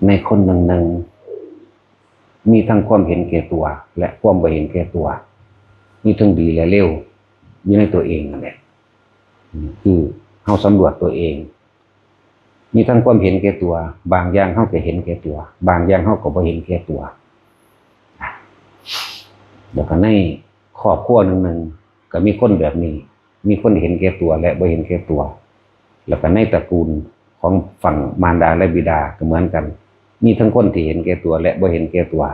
ในคนหนึ่งมีทั้งความเห็นแก่ตัวและความไม่เห็นแก่ตัวมีทั้งดีและเลวอยู่ในตัวเองนั่นแหละคือเราสำรวจตัวเองมีทั้งความเห็นแก่ตัวบางอย่างเราก็เห็นแก่ตัวบางอย่างเราก็ไม่เห็นแก่ตัวแล้วก็ในครอบครัวหนึ่งก็มีคนแบบนี้มีคนเห็นแก่ตัวและไม่เห็นแก่ตัวแล้วก็ในตระกูลของฝั่งมารดาและบิดาก็เหมือนกันมีทั้งคนที่เห็นแก่ตัวและไม่เห็นแก่ตัว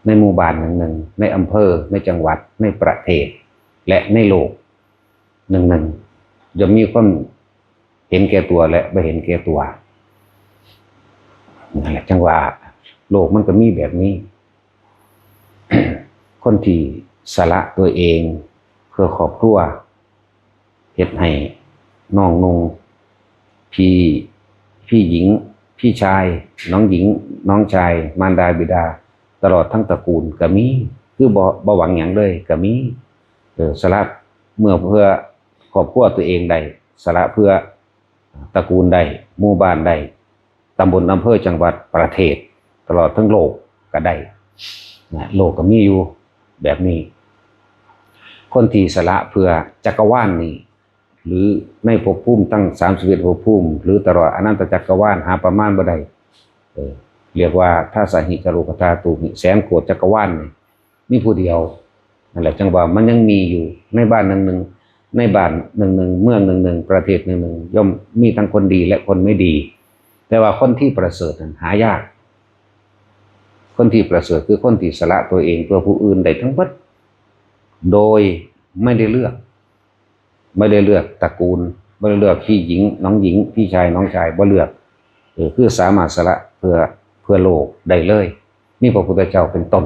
ในหมู่บ้านหนึ่งในอำเภอในจังหวัดในประเทศและในโลกหนึ่งจะมีคนเห็นแก่ตัวและไม่เห็นแก่ตัวนั่นแหละจังหวะโลกมันก็มีแบบนี้ คนที่สละตัวเองเพื่อครอบครัวเฮ็ดให้น้องนุ่งพี่หญิงพี่ชายน้องหญิงน้องชายมารดาบิดาตลอดทั้งตระกูลก็มีคือบ่หวังหยังเลยก็มีสละเมื่อเพื่อครอบครัวตัวเองได้สละเพื่อตระกูลได้หมู่บ้านได้ตำบลอำเภอจังหวัดประเทศตลอดทั้งโลกก็ได้โลกก็มีอยู่แบบนี้คนที่สละเพื่อจักรวาลนี้หรือในภพภูมิตั้ง31ภพภูมิหรือตลอดอนันตจักรวาลหาประมาณบ่ได้เรียกว่าถ้าสาหิกโลกธาตุแสนโกฏจักรวาลมีผู้เดียวนั่นแหละจังว่ามันยังมีอยู่ในบ้านหนึ่งในบ้านหนึ่งเมืองหนึ่งประเทศหนึ่งย่อมมีทั้งคนดีและคนไม่ดีแต่ว่าคนที่ประเสริฐนั้นหายากคนที่ประเสริฐคือคนที่สละตัวเองเพื่อผู้อื่นได้ทั้งหมดโดยไม่ได้เลือกตระกูลไม่ได้เลือกพี่หญิงน้องหญิงพี่ชายน้องชายบ่เลือกคือสามารถสละเพื่อโลกได้เลยนี่พระพุทธเจ้าเป็นต้น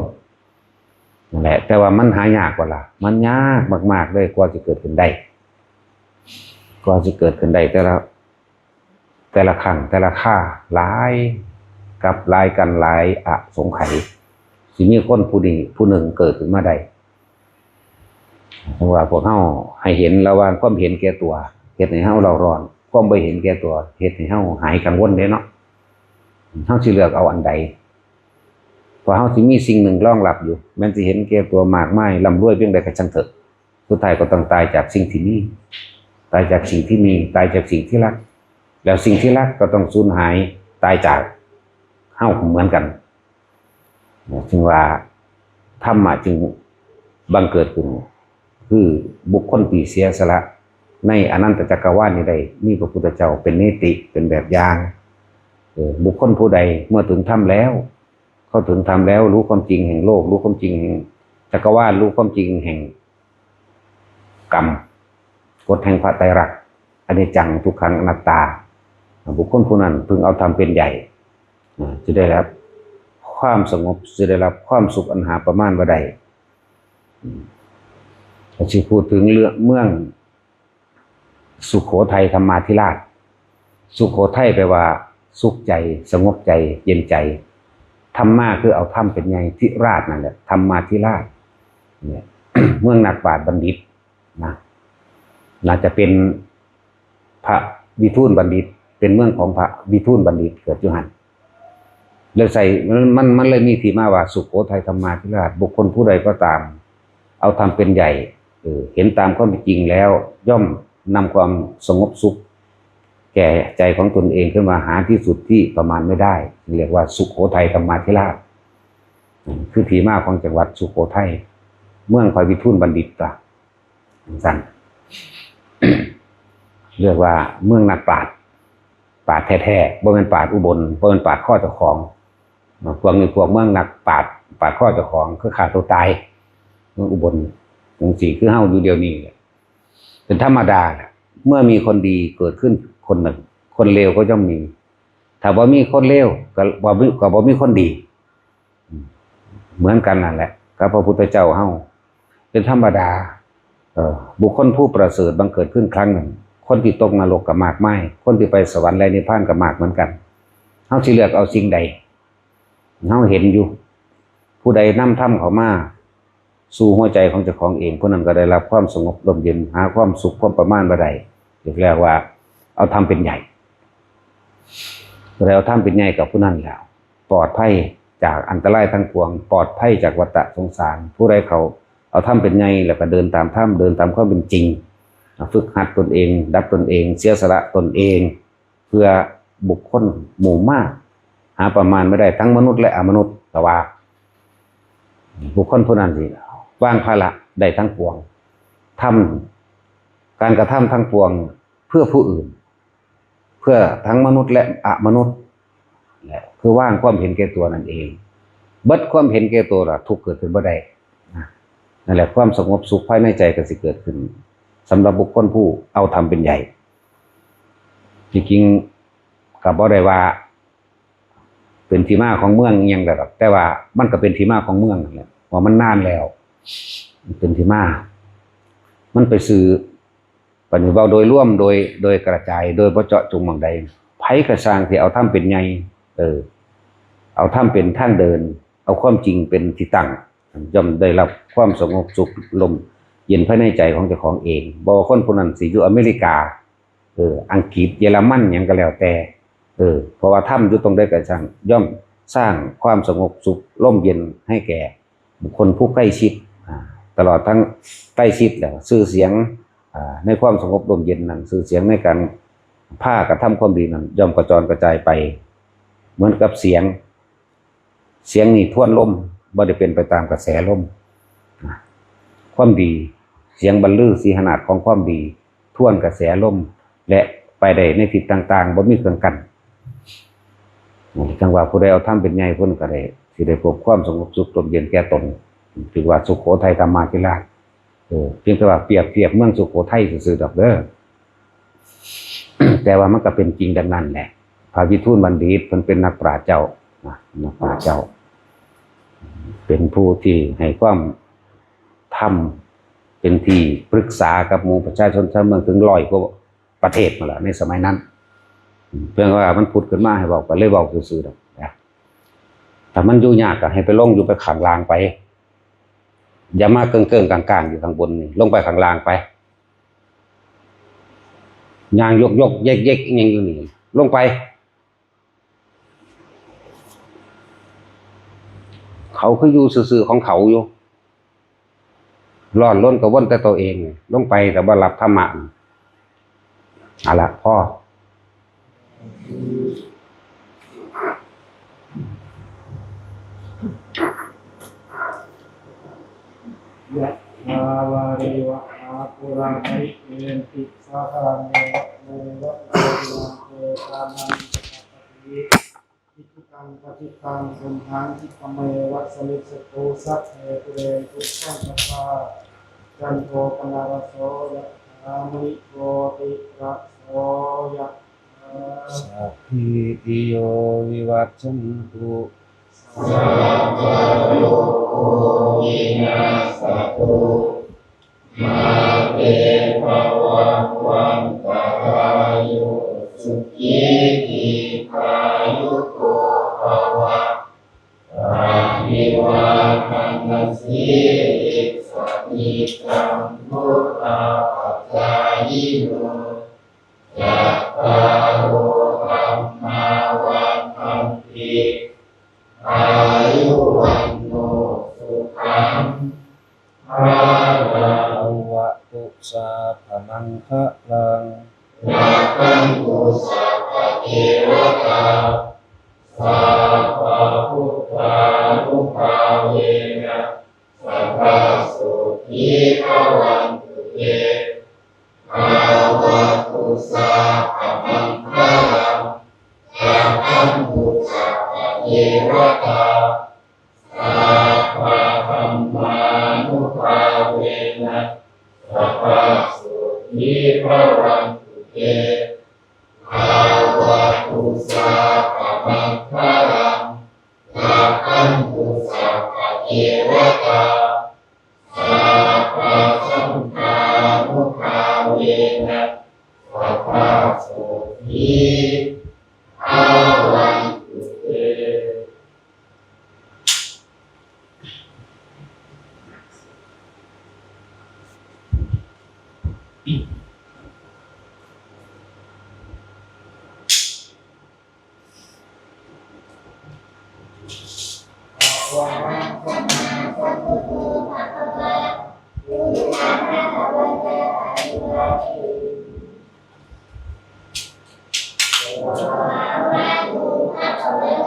นั่นแหละแต่ว่ามันหายากกว่าล่ะมันยากมากๆเลยกว่าจะเกิดขึ้นได้แต่ละครั้งแต่ละค่าหลายกับหลายกันหลายสงไขยสิมีคนผู้หนึ่งเกิดขึ้นมาได้เพราะว่าพวกเฮาให้เห็นระหว่างความเห็นแก่ตัวเฮ็ดให้เฮาเราร้อนความบ่เห็นแก่ตัวเฮ็ดให้เฮาหายกังวลเด้เนาะเฮาสิเลือกเอาอันใดเพราะเฮาสิมีสิ่งหนึ่งรองรับอยู่แม้นสิเห็นแก่ตัวมากมายร่ำรวยเพียงใดก็ช่างเถอะสุดท้ายก็ต้องตายจากสิ่งที่มีตายจากสิ่งที่มีตายจากสิ่งที่รักแล้วสิ่งที่รักก็ต้องสูญหายตายจากเฮาเหมือนกันจึงว่าธรรมะจึงบังเกิดขึ้นคือบุคคลที่เสียสละในอนันตจักรวาลนี้ได้มีพระพุทธเจ้าเป็นนิติเป็นแบบอย่างบุคคลผู้ใดเมื่อถึงธรรมแล้วเขาถึงธรรมแล้วรู้ความจริงแห่งโลกรู้ความจริงแห่งจักรวาลรู้ความจริงแห่งกรรมกฎแห่งพระไตรลักษณ์อนิจจังทุกขังอนัตตาบุคคลผู้นั้นพึงเอาธรรมเป็นใหญ่จะได้รับความสงบจะได้รับความสุขอันหาประมาณบ่ได้ที่พูดถึงเรื่องเมืองสุโขทัยธรรมาธิราชสุโขทัยแปลว่าสุขใจสงบใจเย็นใจธรรมะคือเอาธรรมเป็นไงธิราชนั่นแหละธรรมาธิราชเนี่ย เมืองนักปราชญ์บัณฑิตนะน่าจะเป็นพระวิทูลบัณฑิตเป็นเมืองของพระวิทูลบัณฑิตเกิดอยู่หันเลยใส่มันเลยมีที่มาว่าสุโขทัยธรรมาธิราชบุคคลผู้ใดก็ตามเอาธรรมเป็นใหญ่เห็นตามความเป็นจริงแล้วย่อมนำความสงบสุขแก่ใจของตนเองขึ้นมาหาที่สุดที่ประมาณไม่ได้เรียกว่าสุโขทัยธรรมาธิราชคือที่มาของจังหวัดสุโขทัยเมืองพระวิทูลบัณฑิตสั่น เรียกว่าเมืองนักปราชญ์แท้ๆบ่เป็นปราชญ์อุบลบ่เป็นปราชญ์ข้อเจ้าของพวกนี้พวกเมืองนักปราชญ์ข้อเจ้าของคือฆ่าตัวตายเมืองอุบลองค์สี่คือเฮาอยู่เดียวนี้เป็นธรรมดาเมื่อมีคนดีเกิดขึ้นคนหนึ่งคนเลวก็ย่อมมีถ้าบ่มีคนเลวก็บ่มีคนดีเหมือนกันนั่นแหละกับพระพุทธเจ้าเฮาเป็นธรรมดาบุคคลผู้ประเสริฐบังเกิดขึ้นครั้งหนึ่งคนที่ตกนรกก็มากมายคนที่ไปสวรรค์และนิพพานก็มากเหมือนกันเฮาสิเลือกเอาสิ่งใดเฮาเห็นอยู่ผู้ใดนำธรรมเข้ามาสู่หัวใจของเจ้าของเองผู้นั้นก็ได้รับความสงบร่มเย็นหาความสุขความประมาณบ่ได้เรียกว่าเอาธรรมเป็นใหญ่ แล้วทำเป็นใหญ่กับผู้นั้นแล้วปลอดภัยจากอันตรายทั้งปวงปลอดภัยจากวัฏสงสารผู้ใดเขาเอาทำเป็นใหญ่แล้วก็เดินตามถ้ำเดินตามความเป็นจริงฝึกหัดตนเองดับตนเองเสียสละตนเองเพื่อบุคคลหมู่มากหาประมาณไม่ได้ทั้งมนุษย์และอมนุษย์แต่ว่าบุคคลผู้นั้นสิว่างภาระได้ทั้งปวงทำการกระทำทั้งปวงเพื่อผู้อื่นเพื่อทั้งมนุษย์และอมนุษย์คือว่างความเห็นแก่ตัวนั่นเองเบิดความเห็นแก่ตัวละทุกข์เกิดขึ้นบ่ได้นั่นแหละความสงบสุขภายในใจก็สิเกิดขึ้นสำหรับบุคคลผู้เอาทำเป็นใหญ่จริงๆกับบ่ได้ว่าเป็นที่มาของเมืองยังแต่ว่ามันก็เป็นที่มาของเมืองนั่นแหละว่ามันนานแล้วเป็นที่มามันไปสื่อปฏิบัติโดยร่วมโดยกระจายโดยบ่เจาะจงบางใดไผกระสร้างที่เอาทำเป็นใหญ่เอาทำเป็นทางเดินเอาความจริงเป็นที่ตั้งย่อมได้รับความสงบสุขลมเย็นภายในใจของเจ้าของเองบ่ว่าคนผู้นั้นสิอยู่อเมริกาอังกฤษเยอรมันหยังก็แล้วแต่เพราะว่าถ้ำอยู่ตรงใดก็ช่างย่อมสร้างความสงบสุขร่มเย็นให้แก่บุคคลผู้ใกล้ชิดตลอดทั้งใกล้ชิดแล้วชื่อเสียงในความสงบร่มเย็นนั้นชื่อเสียงในการผ้ากระทำความดีนั้นย่อมกระจรกระจายไปเหมือนกับเสียงนี่ท่วนลมบ่ได้เป็นไปตามกระแสลมความดีเสียงบรรลือสีหนาดของความดีท่วนกระแสลมและไปได้ในทิศต่างๆบ่มีเครื่องกั้นจังว่าผู้ใดเอาทำเป็นใหญ่เพิ่นก็ได้สิได้พบความสงบสุขลมเย็นแก่ตนถือว่าสุโขทัยธรรมาธิราชเพียงแต่ว่าเปรียบเทียบเมืองสุโขทัยซื่อๆดอกเด้อ แต่ว่ามันก็เป็นจริงดังนั้นแหละพระวิทูลบัณฑิตเพิ่นเป็นนักปราชญ์เจ้านักปราชญ์เจ้าเป็นผู้ที่ให้ความธรรมเป็นที่ปรึกษากับหมู่ประชาชนชาวเมืองถึง100 กว่าประเทศมาแล้วในสมัยนั้นเพียงว่ามันพูดขึ้นมาให้บอกก็เลยบอกซื่อๆดอกนะถ้ามันอยู่ยากก็ให้ไปลงอยู่ไปข้างล่างไปอย่ามาเกิงๆกลางๆอยู่ข้างบนนี่ลงไปข้างล่างไปย่างยกเยกๆยังอยู่นี่ลงไปเขาคืออยู่ซื่อๆของเขาอยู่ร้อนล้นกับวนแต่ตัวเองลงไปแต่ว่ารับธรรมะเอาละพ่อยะมาวาริวะอาปุราไทเอนติสาธาเนวะโมวะโยเตตานังสัพพิอิทุตังปฏิตังสุนทังทิปเมวัสมิสโตสัพเพตุเรตุสังคปาจันโทปนารโสยะธามนิโกติระโสยะสัพพิติโยวิวัชชันตุสัพพะโลกวินาศตุมาเตภวัตวันตรายโยสุขีทีคายุโกภวะอาภิวาทนาสีลิสนิจังมุตตาปัจจายิโนยัตตาโรธัมมาวันตันติอายุวันโนสุขังภาลังวะตุสัพพมังคะลังรักขันตุสัพพะเทวตาสัพพะพุทธานุภาเวนะสัพพะสุขีภวันตุเตภาวะตุสัพพมังคะลังรักขันตุสัพพะเทวตาสัพพะธัมมานุภาเวนะสัพพะสุขีภวันตุเตภาวะตุสัพพมังคะลังรักขันตุสัพพะเทวตาสัพพะสังฆานุภาเวนะสัพพะสุขีภวันตุเต ภะคะวะโต